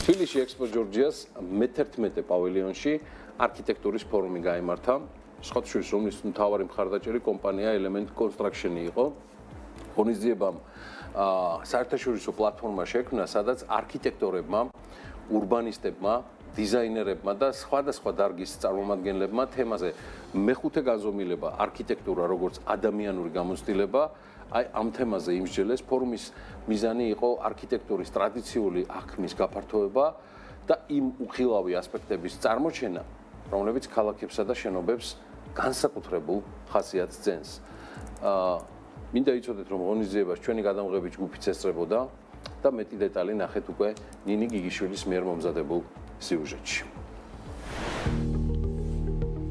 თბილისში ექსპო ჯორჯიას მე-11 პავილიონში არქიტექტურის ფორუმი გაიმართა. სხვათა შორის, რომლის მთავარი მხარდაჭერი კომპანია Element Construction იყო. ღონისძიებამ საერთაშორისო პლატფორმა შექმნა, სადაც არქიტექტორებმა, ურბანისტებმა, დიზაინერებმა და სხვადასხვა დარგის წარმომადგენლებმა თემაზე მეხუთე განზომილება არქიტექტურა როგორც ადამიანური გამოცდილება, აი ამ თემაზე იმსჯელეს. ფორუმის მიზანი იყო არქიტექტურის ტრადიციული აღქმის გაფართოება და იმ უხილავი ასპექტების წარმოჩენა, რომლებიც ქალაქებსა და შენობებს განსაკუთრებულ ხასიათს ძენს. მინდა იცოდეთ, რომ ღონისძიებას ჩვენი გადამღები ჯგუფიც ესწრებოდა და მეტი დეტალი ნახეთ უკვე ნინი გიგიშვილის მიერ მომზადებულ სიუჟეტში.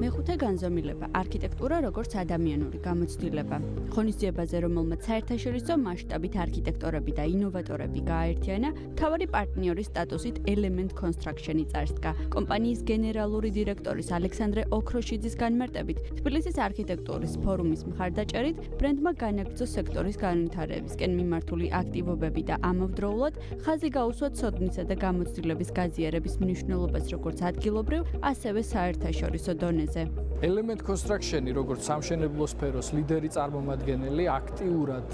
მეხუთე განზომილება არქიტექტურა როგორც ადამიანური გამოცდილება. ღონისძიებაზე, რომელმაც საერთაშორისო მასშტაბით არქიტექტორები და ინოვატორები გააერთიანა, მთავარი პარტნიორის სტატუსით Element Construction-ი წარსდგა. კომპანიის გენერალური დირექტორის ალექსანდრე ოქროშიძის განმარტებით, თბილისის არქიტექტურის ფორუმის მხარდაჭერით ბრენდმა განაგრძო სექტორის განვითარებისკენ მიმართული აქტივობები და ამავდროულად ხაზი გაუსვა ცოდნისა და გამოცდილების გაზიარების მნიშვნელობას როგორც ადგილობრივ, ასევე საერთაშორისო დონეზე. Element Construction-ი როგორც სამშენებლო სფეროს ლიდერი წარმომადგენელი აქტიურად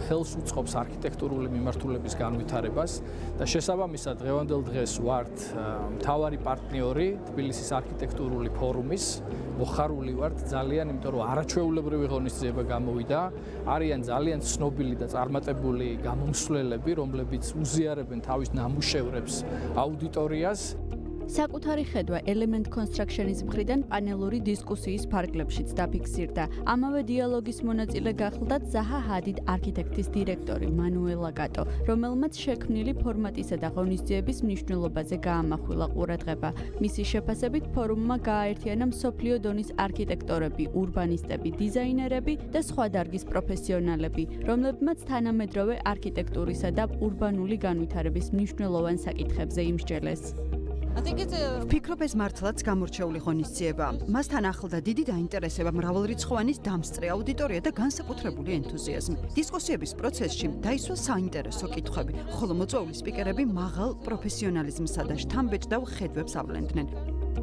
ხელს უწყობს არქიტექტურული მიმართულების განვითარებას და შესაბამისად დღევანდელ დღეს ვართ მთავარი პარტნიორი თბილისის არქიტექტურული ფორუმის. მოხარული ვართ ძალიან, იმიტომ რომ არაჩვეულებრივი ღონისძიება გამოვიდა. არიან ძალიან ცნობილი და წარმატებული გამომსვლელები, რომლებიც უზიარებენ თავის ნამუშევრებს აუდიტორიას. საკუთარი ხედვა Element Construction-ის მხრიდან პანელური დისკუსიის ფარგლებშიც დაფიქსირდა. ამავე დიალოგის მონაწილე გახლდათ ზაჰა ჰადიდ არქიტექტის დირექტორი მანუელა გატო, რომელმაც შექმნილი ფორმატისა და ღონისძიების მნიშვნელობაზე გაამახვილა ყურადღება. მისი შეფასებით ფორუმმა გააერთიანა მსოფლიო დონის არქიტექტორები, ურბანისტები, დიზაინერები და სხვა დარგის პროფესიონალები, რომლებმაც თანამედროვე არქიტექტურისა და ურბანული განვითარების მნიშვნელოვან საკითხებზე იმსჯელეს. ვფიქრობ, ეს მართლაც გამორჩეული ღონისძიება. მასთან ახლდა დიდი დაინტერესება, მრავალრიცხოვანის დამსწრე აუდიტორია და განსაკუთრებული ენთუზიაზმი. დისკუსიების პროცესში დაისვა საინტერესო კითხვები, ხოლო მოწვეული სპიკერები მაღალ პროფესიონალიზმსა და შთამბეჭდავ ხედვებს ავლენდნენ.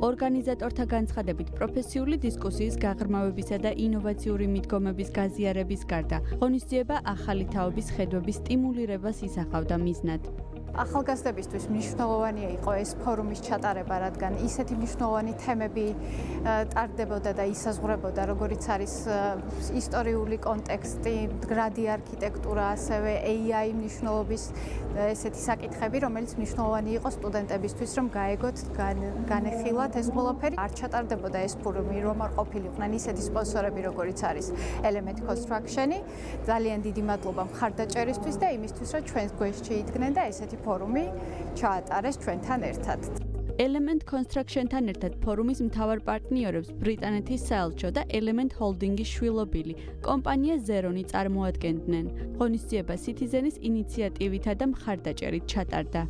ორგანიზატორთა განცხადებით, პროფესიული დისკუსიის გაღრმავებისა და ინოვაციური მიდგომების გაზიარების გარდა, ღონისძიება ახალი თაობის ხედვების სტიმულირებას ისახავდა მიზნად. ახალგაზრდებისთვის მნიშვნელოვანია იყო ეს ფორუმის ჩატარება, რადგან ისეთი მნიშვნელოვანი თემები ტარდებოდა და ისაზღვრებოდა, როგორიც არის ისტორიული კონტექსტი, მდგრადი არქიტექტურა, ასევე AI მნიშვნელობის ესეთი საკითხები, რომელიც მნიშვნელოვანი იყო სტუდენტებისთვის, რომ გაეგოთ, განეხილათ ეს ყველაფერი. არ ჩატარდებოდა ეს ფორუმი, რომ არ ყოფილიყვნენ ისეთი სპონსორები, როგორიც არის Element Construction-ი. ძალიან დიდი მადლობა მხარდაჭერისთვის და იმისთვის, რომ ჩვენს გვერდში იდგნენ და ესეთი ფორუმი ჩაატარეს ჩვენთან ერთად. Element Construction-თან ერთად ფორუმის მთავარ პარტნიორებს ბრიტანეთის საელჩო და Element Holding-ის შვილობილი კომპანია Zeroni წარმოადგენდნენ. ღონისძიება Citizen-ის ინიციატივითა და მხარდაჭერით ჩატარდა.